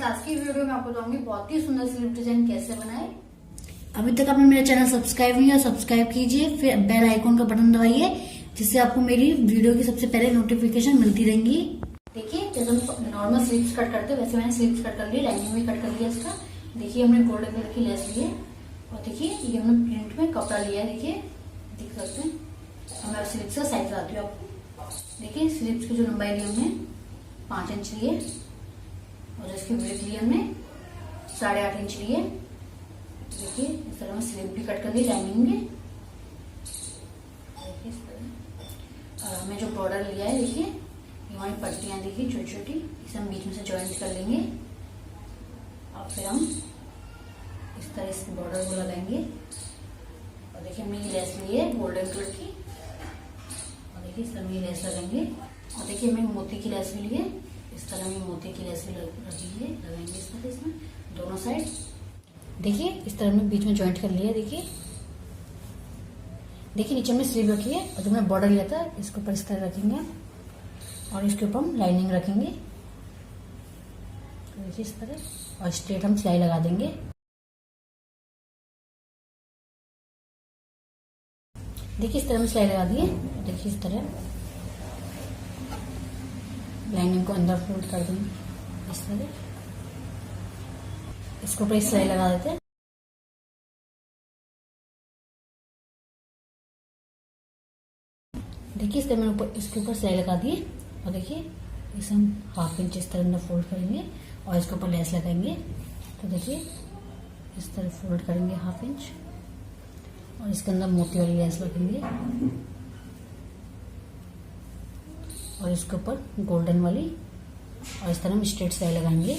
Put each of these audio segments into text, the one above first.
आज की वीडियो में आपको बताऊंगी बहुत ही सुंदर स्लीव डिजाइन कैसे बनाए। अभी तक आपने मेरा चैनल सब्सक्राइब नहीं किया, सब्सक्राइब कीजिए, फिर बेल आइकॉन का बटन दबाइए, जिससे आपको मेरी वीडियो की सबसे पहले नोटिफिकेशन मिलती रहेंगी। देखिए जैसे हम नॉर्मल स्लीव्स कट करते हैं वैसे मैंने स्लीव्स कट कर ली, लाइनिंग भी कट कर लिया इसका। देखिए हमने गोल्डन कलर की लेस ली है और देखिए ये हमने प्रिंट में कपड़ा लिया है। देखिए देख सकते हैं, मैं स्लीव्स का साइज बताती हूँ आपको। देखिए स्लीव्स की जो लंबाई ली हमने 5 इंच ली है और इसकी विड्थ ली हमने 8.5 इंच ली है। देखिए इस तरह में स्लीव भी कट कर ली, लाइनिंग में। देखिए इस तरह और हमने जो बॉर्डर लिया है, देखिए ये हमारी पट्टियां देखिए छोटी छोटी, इसे हम बीच में से ज्वाइंट कर लेंगे और फिर हम इस तरह इस बॉर्डर को लगाएंगे। और देखिए हमने ये लेस ली है गोल्डन कलर की और देखिए इस तरह में लेस लगाएंगे। और देखिए हमने मोती की लेस भी ली है, इस तरह में मोती की लेस भी रखेंगे, लगाएंगे इस तरह इसमें दोनों साइड। देखिए इस तरह में बीच में ज्वाइंट कर लिया। देखिए नीचे में स्लीव रखी है और जो मैंने बॉर्डर लिया था इसके ऊपर इस तरह रखेंगे और इसके ऊपर हम लाइनिंग रखेंगे। देखिए इस तरह और स्ट्रेट हम सिलाई लगा देंगे। देखिए इस तरह में सिलाई लगा दिए। देखिए इस तरह लाइनिंग को अंदर फोल्ड कर देंगे इस तरह, इसके ऊपर सिलाई लगा देते हैं। देखिए इस तरह मैंने ऊपर इसके ऊपर सिलाई लगा दी और देखिए इसे हम 1/2 इंच इस तरह अंदर फोल्ड करेंगे और इसके ऊपर लेस लगाएंगे। तो देखिए इस तरह फोल्ड करेंगे 1/2 इंच और इसके अंदर मोती वाली लेस लगाएंगे और इसके ऊपर गोल्डन वाली और इस तरह हम स्ट्रेट सिलाई लगाएंगे।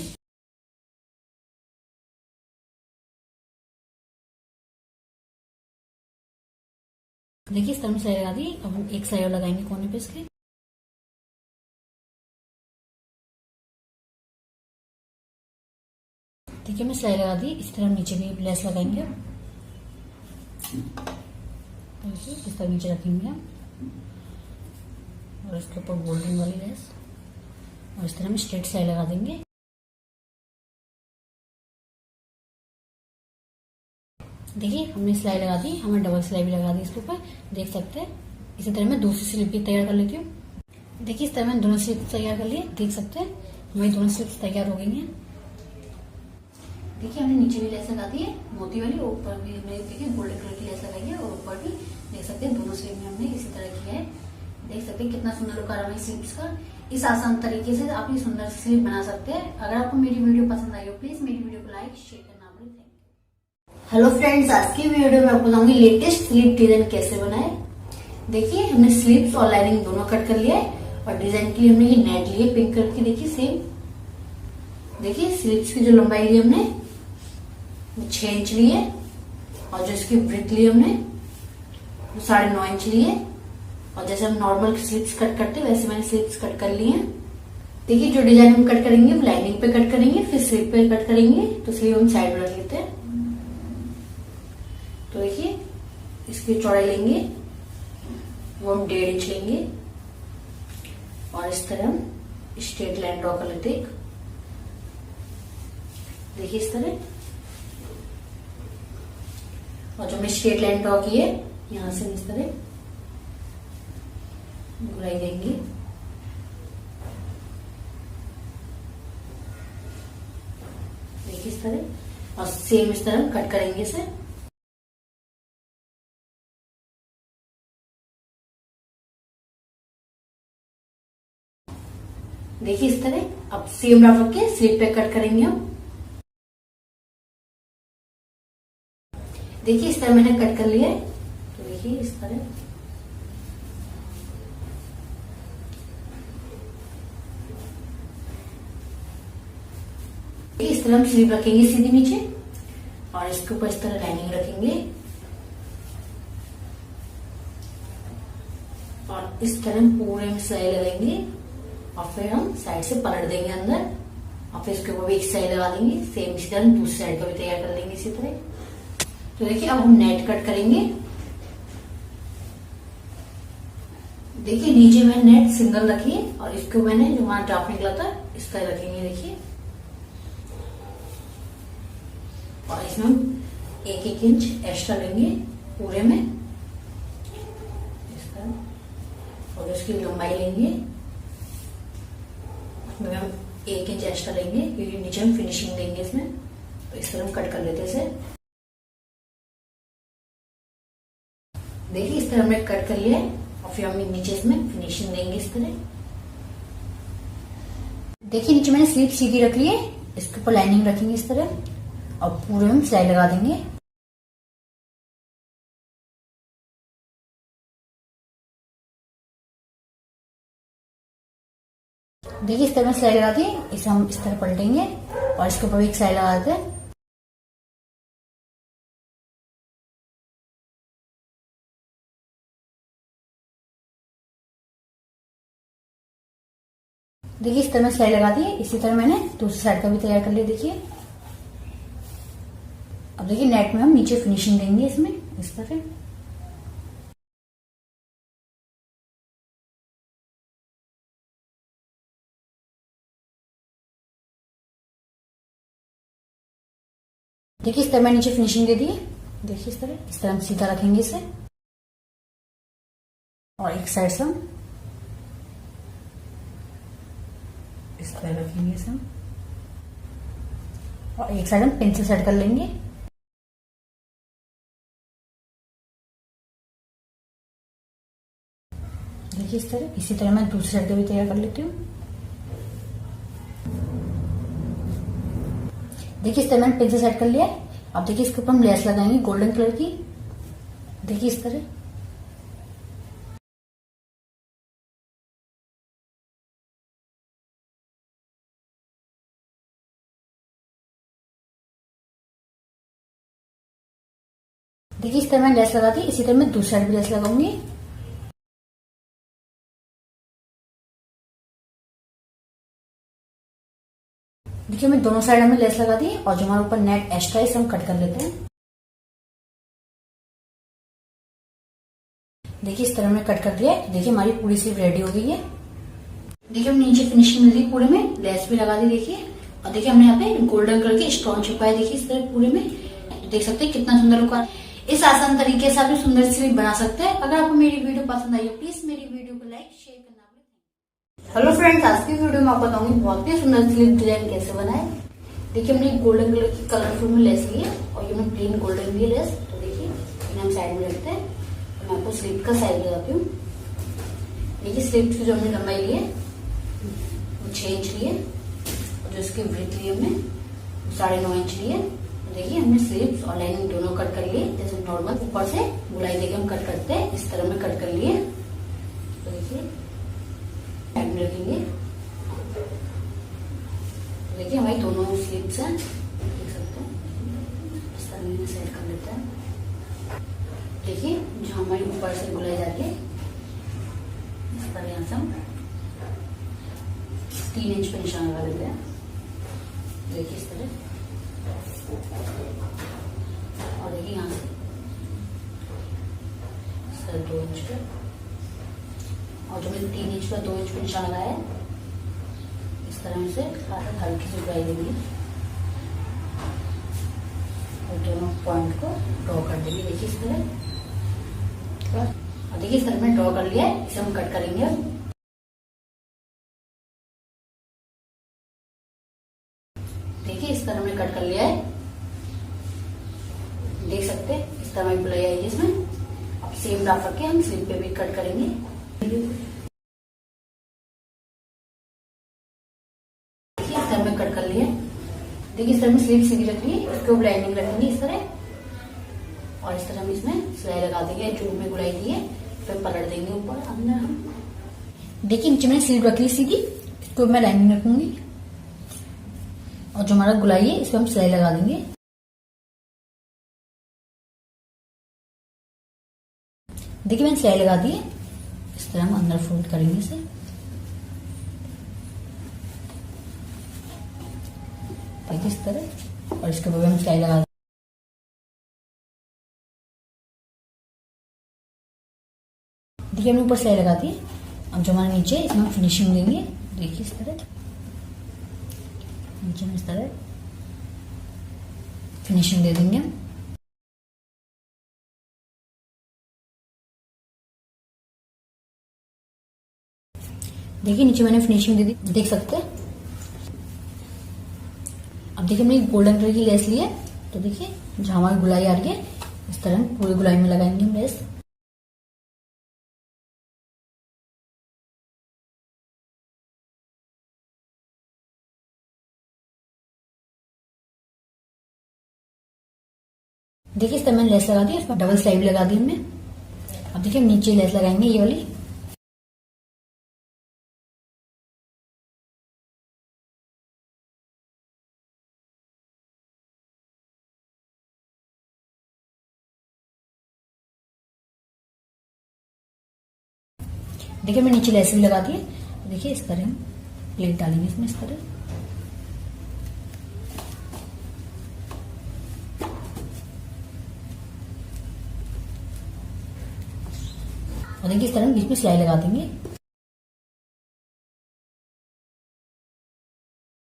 देखिए इस तरह में सिलाई लगा दी। अब हम एक सिलाई लगाएंगे कोने पे इसके। देखिए मैं सिलाई लगा दी, इस तरह नीचे भी लेस लगाएंगे। देखिए इस तरह नीचे रखेंगे और इसके ऊपर गोल्डन वाली लेस और इस तरह हम स्ट्रेट सिलाई लगा देंगे। देखिए हमने सिलाई लगा दी, हमें डबल सिलाई भी लगा दी इसके ऊपर, देख सकते हैं। इसी तरह मैं दूसरी स्लीव भी तैयार कर लेती हूँ। देखिए इस तरह मैंने दोनों स्लीव तैयार कर लिए, देख सकते हैं हमारी दोनों स्लीव तैयार हो गई हैं। देखिए हमने नीचे भी लेस लगा दी है मोती वाली, ऊपर भी हमने देखिए गोल्डन कलर की लेस लगाई है और ऊपर भी देख सकते हैं दोनों स्लीव में हमने इसी तरह किया है। देख सकते हैं कितना सुंदर लुक आ रहा है स्लीव्स का। इस आसान तरीके से आप ये सुंदर स्लीव बना सकते हैं। अगर आपको मेरी वीडियो पसंद आई हो प्लीज मेरी वीडियो को लाइक शेयर करना भूलें। हेलो फ्रेंड्स, आज की वीडियो में आपको बताऊंगी लेटेस्ट स्लीव डिजाइन कैसे बनाए। देखिए हमने स्लीव्स और लाइनिंग दोनों कट कर लिया है और डिजाइन के लिए हमने ये नेट ली है पिंक कलर की। देखिए सेम। देखिए स्लीव्स की जो लंबाई ली हमने 6 इंच ली है और जो इसकी ब्रेथ ली हमने 9.5 इंच ली है। और जैसे हम नॉर्मल स्लीव्स कट करते हैं वैसे मैंने स्लीव्स कट कर ली है। देखिए जो डिजाइन हम कट करेंगे हम लाइनिंग पे कट करेंगे, फिर स्लीव पे कट करेंगे। तो स्लीव हम साइड में रख लेते हैं। तो देखिए इसकी चौड़ाई लेंगे वो हम 1.5 इंच लेंगे और इस तरह हम स्ट्रेट लाइन ड्रॉ कर लेते हैं। देखिए इस तरह और जो मैं स्ट्रेट लाइन ड्रॉ की है यहां से इस तरह घुराई देंगे। देखिए इस तरह और सेम इस तरह कट करेंगे इसे। देखिए इस तरह अब सेम रफ के स्लीव पे कट करेंगे हम। देखिए इस तरह मैंने कट कर लिया है। तो देखिए इस तरह इस तरह हम स्लीव रखेंगे सीधी नीचे और इसके ऊपर इस तरह लाइनिंग रखेंगे और इस तरह हम पूरे में सिलाई लगाएंगे और फिर हम साइड से पलट देंगे अंदर और फिर इसके ऊपर भी एक सिलाई लगा देंगे। सेम इसी तरह दूसरी साइड का भी तैयार कर लेंगे इसी तरह। तो देखिए अब हम नेट कट करेंगे। देखिए नीचे मैंने नेट सिंगल रखी है और इसको मैंने जो हमारा ड्राफ्ट निकला था इस तरह रखेंगे। देखिए और इसमें हम 1-1 इंच एक्स्ट्रा लेंगे पूरे में इस तरह, और उसकी लंबाई लेंगे उसमें हम 1 इंच एक्स्ट्रा लेंगे क्योंकि नीचे हम फिनिशिंग देंगे इसमें। तो इस तरह हम कट कर लेते हैं इसे। देखिए इस तरह हमने कट कर लिया है और फिर हम नीचे इसमें फिनिशिंग देंगे इस तरह। देखिए नीचे मैंने स्लीव सीधी रख ली है, इसके ऊपर लाइनिंग रखेंगे इस तरह और पूरे में सिलाई लगा देंगे। देखिए इस तरह सिलाई लगा दी, इसे हम इस तरह पलटेंगे और इसके ऊपर एक सिलाई लगा देते हैं। देखिए इस तरह सिलाई लगा दी है। इसी तरह मैंने दूसरी साइड का भी तैयार कर लिया। देखिए अब देखिए नेट में हम नीचे फिनिशिंग देंगे इसमें इस तरह। देखिए इस तरह मैंने नीचे फिनिशिंग दे दी है। देखिए इस तरह हम सीधा रखेंगे इसे और एक साइड से हम इस तरह रखेंगे इसे हम, और एक साइड हम पेंसिल सेट कर लेंगे। देखिए इस तरह, इसी तरह मैं दूसरी साइड का भी तैयार कर लेती हूँ। देखिए इस तरह मैंने पेंसिल सेट कर लिया है। अब देखिए इसके ऊपर हम लेस लगाएंगे गोल्डन कलर की। देखिए इस तरह, देखिए इस तरह मैंने लेस लगा दी। इसी तरह मैं दूसरी साइड भी लेस लगाऊंगी। देखिए मैं दोनों साइड में लेस लगा दी और जो हमारे ऊपर नेट एक्स्ट्रा है इसे हम कट कर लेते हैं। देखिए इस तरह हमने कट कर दिया है। देखिए हमारी पूरी स्लीव रेडी हो गई है। देखिए हम नीचे फिनिशिंग मिल रही पूरे में, लेस भी लगा दी। देखिए और देखिए हमने यहाँ पे गोल्डन कलर की स्टोन चिपकाए। देखिए इस तरह पूरे में, देख सकते हैं कितना सुंदर लुक आ रहा है। इस आसान तरीके से आप सुंदर स्लीव बना सकते हैं। अगर आपको मेरी वीडियो पसंद आई हो प्लीज मेरी वीडियो को लाइक शेयर करना। हेलो फ्रेंड्स, आज की वीडियो में आपको बताऊंगी बहुत ही सुंदर स्लीव डिजाइन कैसे बनाए। देखिए हमने गोल्डन कलर की कलरफुल में लेस ली है और ये मैं प्लेन गोल्डन भी लेस। तो देखिए इन्हें हम साइड में रखते हैं। तो मैं आपको स्लीव का साइज लगाती हूँ। देखिए स्लीव की जो हमने लंबाई ली है वो 6 इंच ली है और जो इसकी ब्रेथ ली हमने 9.5 इंच ली है। तो देखिए हमने स्लीव्स और लाइनिंग दोनों कट कर लिए, जैसे नॉर्मल ऊपर से बुलाई देके हम कट करते हैं इस तरह में कट कर लिए। तो देखिए साइड में रखेंगे। तो देखिए हमारी दोनों स्लीव्स हैं, देख सकते हैं इस तरह में सेट कर लेते हैं। देखिए जो हमारी ऊपर से बुलाई जाती है इस तरह यहाँ से हम 3 इंच पे निशान लगा लेते हैं। देखिए इस तरह, और देखिए यहाँ से इस तरह 2 इंच पे, और जो मैंने 3 इंच पर 2 इंच पे निशान लगाया है इस तरह से हल्की सी बुलाई देंगे और दोनों पॉइंट को ड्रॉ कर देंगे। देखिए इस तरह, और देखिए इस तरह में ड्रॉ कर लिया है। इसे हम कट करेंगे। देखिए इस तरह हमने कट कर लिया है, देख सकते हैं इस तरह हमारी बुलाई आएगी इसमें। अब सेम ग्राफ रख के हम स्लीव पे भी कट करेंगे। देखिए इस तरह में कट कर लिया। देखिए इस तरह में स्लीव सीधी रख ली, इसके ऊपर लाइनिंग रखेंगे इस तरह, और इस तरह हम इसमें सिलाई लगा देंगे जो में गुलाई दी है, फिर पलट देंगे ऊपर अंदर हम। देखिए नीचे मैंने स्लीव रख ली सीधी, इसके ऊपर मैं लाइनिंग रखूंगी और जो हमारा गुलाई है इसमें हम सिलाई लगा देंगे। देखिए मैंने सिलाई लगा दी है। इस तरह हम अंदर फोल्ड करेंगे इसे। देखिए इस तरह, और इसके ऊपर हम सिलाई लगा देंगे। देखिए हमने ऊपर सिलाई लगा दी है। अब जो हमारे नीचे इसमें हम फिनिशिंग देंगे। देखिए इस तरह नीचे में इस तरह फिनिशिंग दे देंगे। देखिए नीचे मैंने फिनिशिंग दे दी, देख सकते हैं। अब देखिए हमने गोल्डन कलर की लेस ली है, तो देखिए जहां हमारी गुलाई आ रही है इस तरह पूरी गुलाई में लगाएंगे हम लेस। देखिए इस तरह मैंने लेस लगा दी, इसमें डबल स्लाइड लगा दी हमने। अब देखिए हम नीचे लेस लगाएंगे ये वाली। देखिए मैं नीचे लेस भी लगा दी है। देखिए इस तरह हम प्लेट डालेंगे इसमें, इस तरह। और देखिए इस तरह हम बीच में सिलाई लगा देंगे।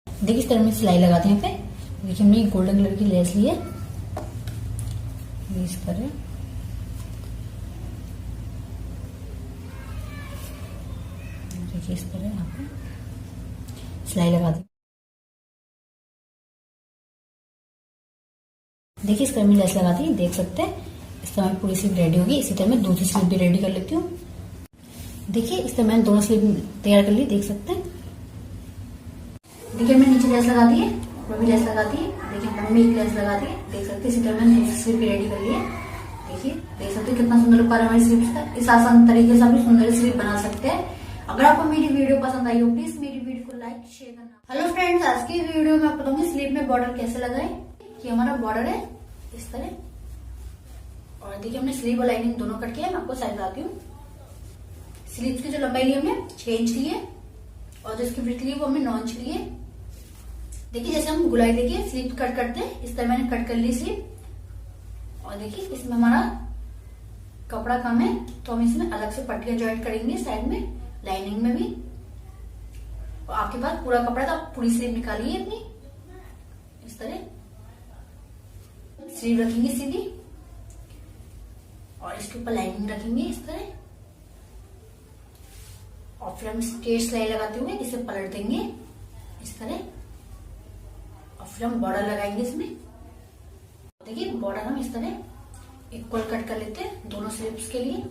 देखिए इस तरह में सिलाई लगा दी यहाँ पे। देखिए हमने गोल्डन कलर की लेस ली है, इस तरह। देखिए इस तरह यहाँ पे सिलाई लगा दी। देखिए इस तरह में लेस लगा दी, देख सकते हैं। इस तरह पूरी स्लीव रेडी होगी। इसी तरह मैं दूसरी स्लीव भी रेडी कर लेती हूँ। देखिए इस तरह मैंने दोनों स्लीव तैयार कर ली, देख सकते हैं। देखिए मैंने नीचे लेस लगा दी है, ऊपर भी लेस लगा दी है। देखिए ऊपर में एक लेस लगा दी है, देख सकते हैं। इसी तरह मैंने दूसरी स्लीव भी रेडी कर ली है। देखिए देख सकते हैं कितना सुंदर लुक आ रहा है हमारी स्लीव्स का। इस आसान तरीके से हम सुंदर स्लीव बना सकते हैं। अगर आपको मेरी वीडियो पसंद आई हो प्लीज मेरी वीडियो को लाइक शेयर करना। हेलो फ्रेंड्स, आज की वीडियो में आपको बताऊंगी स्लीव में बॉर्डर कैसे लगाएं। ये हमारा बॉर्डर है इस तरह। और देखिए हमने स्लीव और लाइनिंग दोनों कट किया है। मैं आपको साइज बताती हूँ। स्लीव की जो लंबाई ली हमने 6 इंच ली है, और जो इसकी ब्रिथ ली है वो हमने 9 इंच ली है। देखिए जैसे हम गुलाई देखिए स्लीव कट करते हैं, इस तरह मैंने कट कर ली स्लीव। और देखिए इसमें हमारा कपड़ा कम है, तो हम इसमें अलग से पट्टियां ज्वाइंट करेंगे साइड में, लाइनिंग में भी। और आपके पास पूरा कपड़ा, तो आप पूरी स्लीव निकालिए अपनी। इस तरह स्लीव रखेंगे सीधी, और इसके ऊपर लाइनिंग रखेंगे इस तरह। और फिर हम स्ट्रेट सिलाई लगाते हुए इसे पलट देंगे इस तरह। और फिर हम बॉर्डर लगाएंगे इसमें। देखिए बॉर्डर हम इस तरह इक्वल कट कर लेते हैं दोनों स्लीव्स के लिए।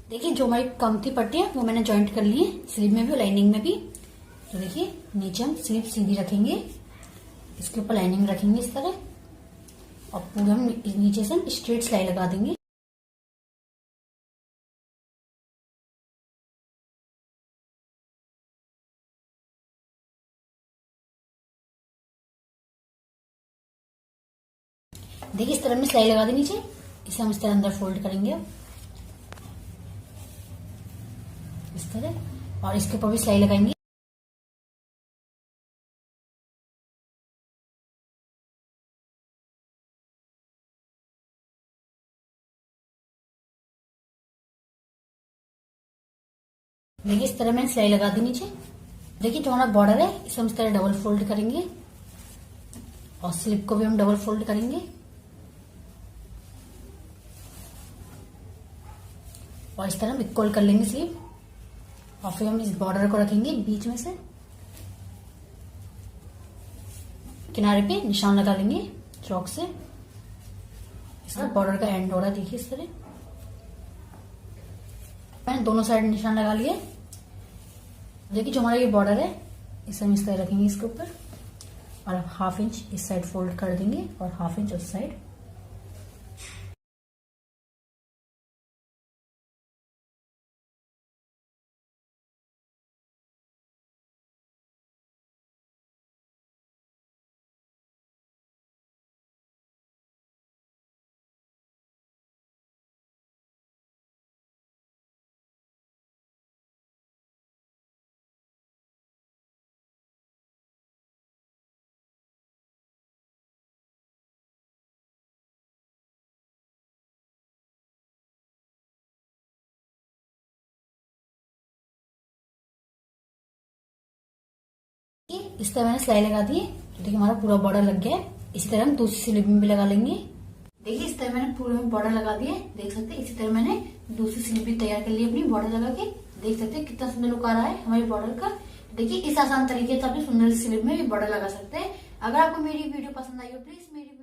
देखिए जो हमारी कम थी पट्टियां वो मैंने ज्वाइंट कर ली है, स्लीव में भी और लाइनिंग में भी। तो देखिए नीचे हम स्लीव सीधी रखेंगे, इसके ऊपर लाइनिंग रखेंगे इस तरह। और पूरे हम नीचे से हम स्ट्रेट सिलाई लगा देंगे। देखिए इस तरह में सिलाई लगा दी नीचे, इसे हम इस तरह अंदर फोल्ड करेंगे अब इस तरह। और इसके ऊपर भी सिलाई लगाएंगे। देखिए इस तरह मैंने सिलाई लगा दी नीचे। देखिए जो हमारा बॉर्डर है इसे हम इस तरह डबल फोल्ड करेंगे, और स्लिप को भी हम डबल फोल्ड करेंगे। और इस तरह हम इक्वल कर लेंगे स्लीव। और फिर हम इस बॉर्डर को रखेंगे बीच में से, किनारे पे निशान लगा लेंगे चौक से। इसका बॉर्डर का एंड हो रहा है, देखिए इस तरह मैंने दोनों साइड निशान लगा लिए। देखिए जो हमारा ये बॉर्डर है इसे हम इस तरह रखेंगे इसके ऊपर, और हाफ इंच इस साइड फोल्ड कर देंगे और हाफ इंच उस साइड। इस तरह मैंने सिलाई लगा दी है। देखिए हमारा पूरा बॉर्डर लग गया है। इसी तरह हम दूसरी स्लीव में भी लगा लेंगे। देखिए इस तरह मैंने पूरे में बॉर्डर लगा दिया है, देख सकते हैं। इसी तरह मैंने दूसरी स्लीव भी तैयार कर ली अपनी बॉर्डर लगा के। देख सकते हैं कितना सुंदर लुक आ रहा है हमारे बॉर्डर का। देखिए इस आसान तरीके से आप सुंदर स्लीव में भी बॉर्डर लगा सकते हैं। अगर आपको मेरी वीडियो पसंद आई हो प्लीज मेरी